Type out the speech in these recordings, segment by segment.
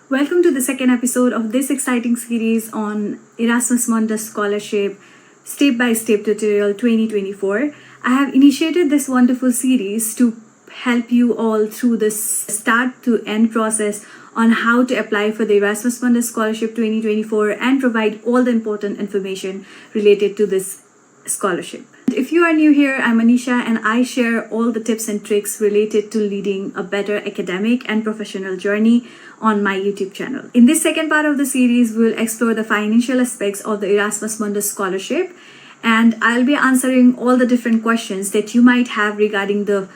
Welcome to the second episode of this exciting series on Erasmus Mundus Scholarship Step-by-Step Tutorial 2024. I have initiated this wonderful series to help you all through this start to end process on how to apply for the Erasmus Mundus Scholarship 2024 and provide all the important information related to this scholarship. If you are new here, I'm Anisha and I share all the tips and tricks related to leading a better academic and professional journey on my YouTube channel. In this second part of the series, we'll explore the financial aspects of the Erasmus Mundus Scholarship, and I'll be answering all the different questions that you might have regarding the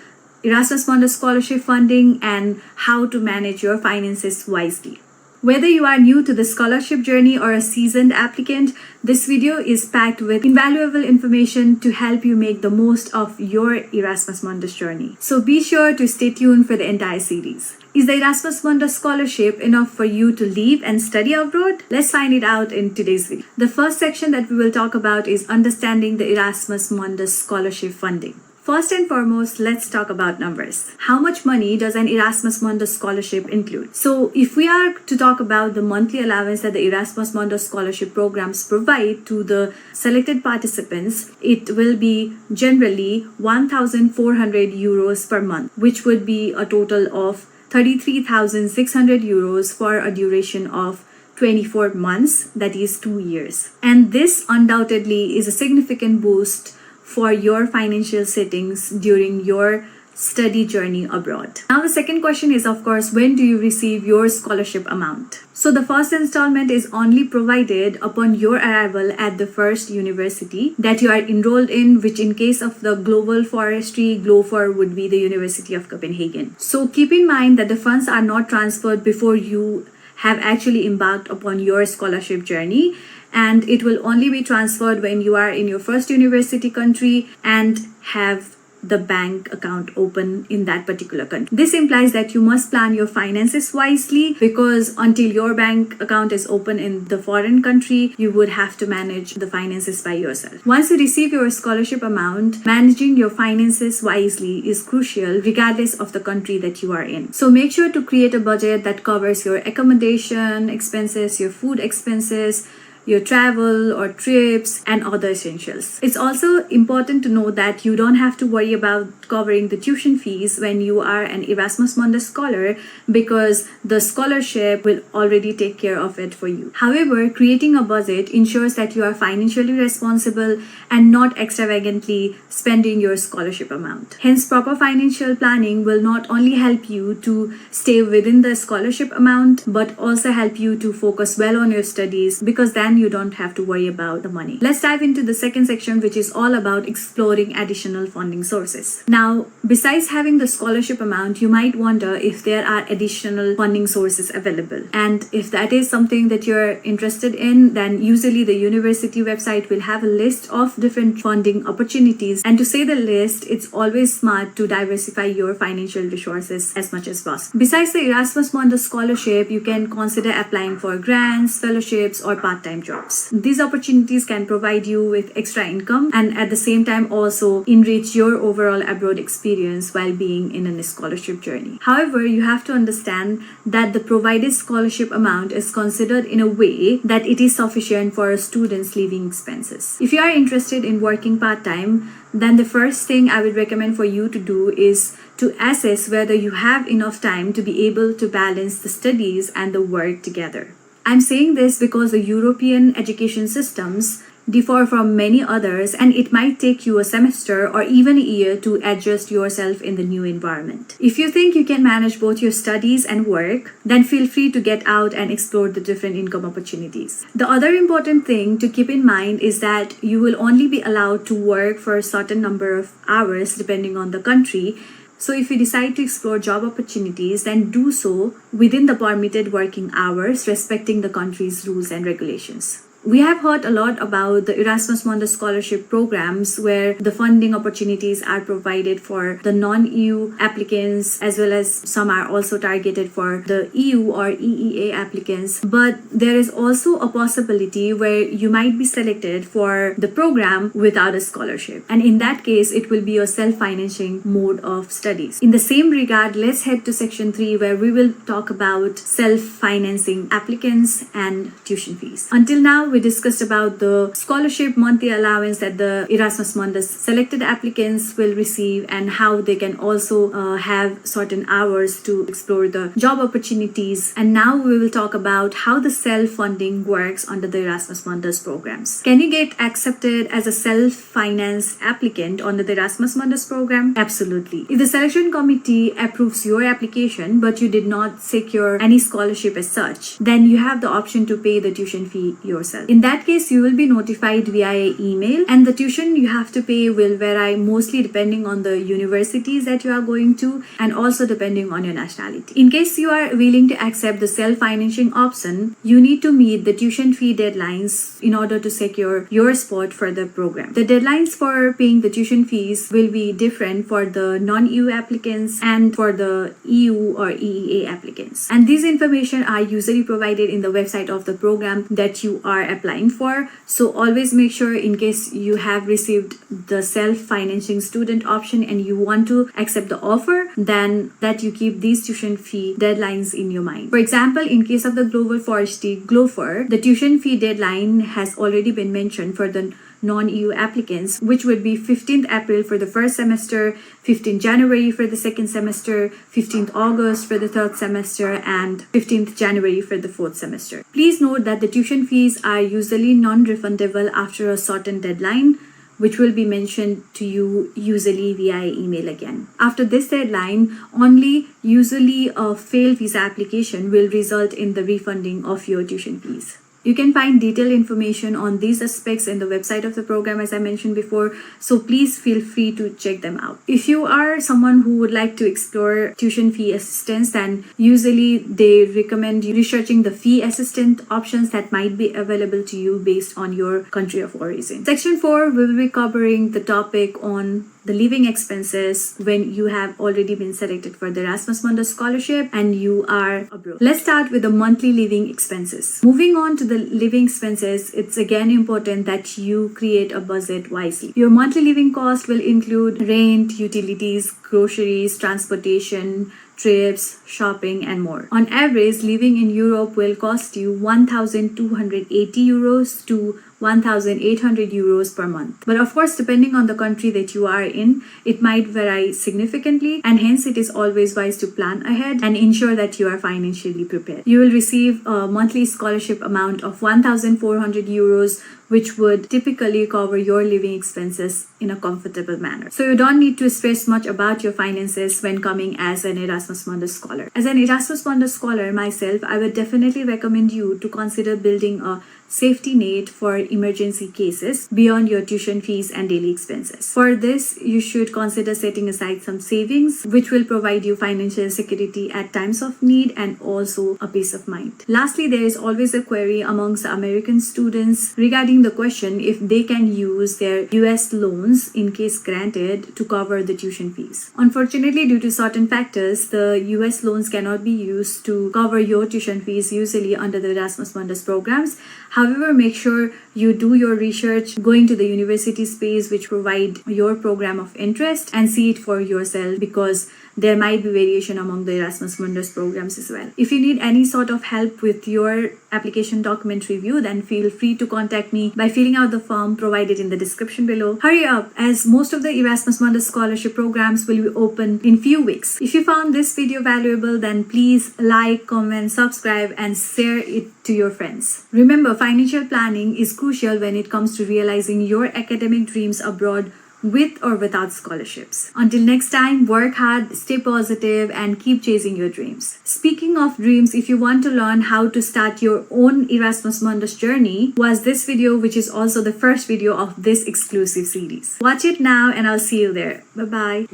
Erasmus Mundus Scholarship funding and how to manage your finances wisely. Whether you are new to the scholarship journey or a seasoned applicant, this video is packed with invaluable information to help you make the most of your Erasmus Mundus journey. So be sure to stay tuned for the entire series. Is the Erasmus Mundus Scholarship enough for you to live and study abroad? Let's find it out in today's video. The first section that we will talk about is understanding the Erasmus Mundus Scholarship funding. First and foremost, let's talk about numbers. How much money does an Erasmus Mundus scholarship include? So if we are to talk about the monthly allowance that the Erasmus Mundus scholarship programs provide to the selected participants, it will be generally 1,400 euros per month, which would be a total of 33,600 euros for a duration of 24 months, that is 2 years. And this undoubtedly is a significant boost for your financial settings during your study journey abroad. Now the second question is, of course, when do you receive your scholarship amount? So the first installment is only provided upon your arrival at the first university that you are enrolled in, which in case of the global forestry, GLOFOR would be the University of Copenhagen. So keep in mind that the funds are not transferred before you have actually embarked upon your scholarship journey, and it will only be transferred when you are in your first university country and have the bank account open in that particular country. This implies that you must plan your finances wisely, because until your bank account is open in the foreign country, you would have to manage the finances by yourself. Once you receive your scholarship amount, managing your finances wisely is crucial regardless of the country that you are in. So make sure to create a budget that covers your accommodation expenses, your food expenses, your travel or trips, and other essentials. It's also important to know that you don't have to worry about covering the tuition fees when you are an Erasmus Mundus scholar, because the scholarship will already take care of it for you. However, creating a budget ensures that you are financially responsible and not extravagantly spending your scholarship amount. Hence, proper financial planning will not only help you to stay within the scholarship amount, but also help you to focus well on your studies, because then you don't have to worry about the money. Let's dive into the second section, which is all about exploring additional funding sources. Now, besides having the scholarship amount, you might wonder if there are additional funding sources available. And if that is something that you're interested in, then usually the university website will have a list of different funding opportunities. And to say the least, it's always smart to diversify your financial resources as much as possible. Besides the Erasmus Mundus scholarship, you can consider applying for grants, fellowships, or part-time jobs. These opportunities can provide you with extra income and at the same time also enrich your overall abroad experience while being in a scholarship journey. However, you have to understand that the provided scholarship amount is considered in a way that it is sufficient for a student's living expenses. If you are interested in working part-time, then the first thing I would recommend for you to do is to assess whether you have enough time to be able to balance the studies and the work together. I'm saying this because the European education systems differ from many others, and it might take you a semester or even a year to adjust yourself in the new environment. If you think you can manage both your studies and work, then feel free to get out and explore the different income opportunities. The other important thing to keep in mind is that you will only be allowed to work for a certain number of hours depending on the country. So if you decide to explore job opportunities, then do so within the permitted working hours, respecting the country's rules and regulations. We have heard a lot about the Erasmus Mundus scholarship programs where the funding opportunities are provided for the non-EU applicants, as well as some are also targeted for the EU or EEA applicants. But there is also a possibility where you might be selected for the program without a scholarship. And in that case, it will be a self-financing mode of studies. In the same regard, let's head to section 3 where we will talk about self-financing applicants and tuition fees. Until now, we discussed about the scholarship monthly allowance that the Erasmus Mundus selected applicants will receive and how they can also have certain hours to explore the job opportunities. And now we will talk about how the self-funding works under the Erasmus Mundus programs. Can you get accepted as a self-finance applicant under the Erasmus Mundus program? Absolutely. If the selection committee approves your application but you did not secure any scholarship as such, then you have the option to pay the tuition fee yourself. In that case, you will be notified via email, and the tuition you have to pay will vary mostly depending on the universities that you are going to and also depending on your nationality. In case you are willing to accept the self-financing option, you need to meet the tuition fee deadlines in order to secure your spot for the program. The deadlines for paying the tuition fees will be different for the non-EU applicants and for the EU or EEA applicants. And these information are usually provided in the website of the program that you are applying for. So always make sure, in case you have received the self-financing student option and you want to accept the offer, then that you keep these tuition fee deadlines in your mind. For example, in case of the Global Forestry GLOFER, the tuition fee deadline has already been mentioned for the non-EU applicants, which would be 15th April for the first semester, 15th January for the second semester, 15th August for the third semester, and 15th January for the fourth semester. Please note that the tuition fees are usually non-refundable after a certain deadline, which will be mentioned to you usually via email again. After this deadline, only usually a failed visa application will result in the refunding of your tuition fees. You can find detailed information on these aspects in the website of the program, as I mentioned before, so please feel free to check them out. If you are someone who would like to explore tuition fee assistance, then usually they recommend you researching the fee assistant options that might be available to you based on your country of origin. Section 4 will be covering the topic on the living expenses when you have already been selected for the Erasmus Mundus scholarship and you are abroad. Let's start with the monthly living expenses. Moving on to the living expenses, it's again important that you create a budget wisely. Your monthly living cost will include rent, utilities, groceries, transportation, trips, shopping, and more. On average, living in Europe will cost you 1,280 euros to 1,800 euros per month. But of course, depending on the country that you are in, it might vary significantly, and hence it is always wise to plan ahead and ensure that you are financially prepared. You will receive a monthly scholarship amount of 1,400 euros, which would typically cover your living expenses in a comfortable manner. So you don't need to stress much about your finances when coming as an Erasmus Mundus scholar. As an Erasmus Mundus scholar myself, I would definitely recommend you to consider building a safety net for emergency cases beyond your tuition fees and daily expenses. For this, you should consider setting aside some savings, which will provide you financial security at times of need and also a peace of mind. Lastly, there is always a query amongst the American students regarding the question if they can use their US loans in case granted to cover the tuition fees. Unfortunately, due to certain factors, the US loans cannot be used to cover your tuition fees usually under the Erasmus Mundus programs. However, make sure you do your research, going to the university space which provide your program of interest and see it for yourself, because there might be variation among the Erasmus Mundus programs as well. If you need any sort of help with your application document review, then feel free to contact me by filling out the form provided in the description below. Hurry up, as most of the Erasmus Mundus scholarship programs will be open in few weeks. If you found this video valuable, then please like, comment, subscribe, and share it to your friends. Remember, financial planning is crucial when it comes to realizing your academic dreams abroad, with or without scholarships. Until next time, work hard, stay positive, and keep chasing your dreams. Speaking of dreams, if you want to learn how to start your own Erasmus Mundus journey, watch this video, which is also the first video of this exclusive series. Watch it now and I'll see you there. Bye-bye.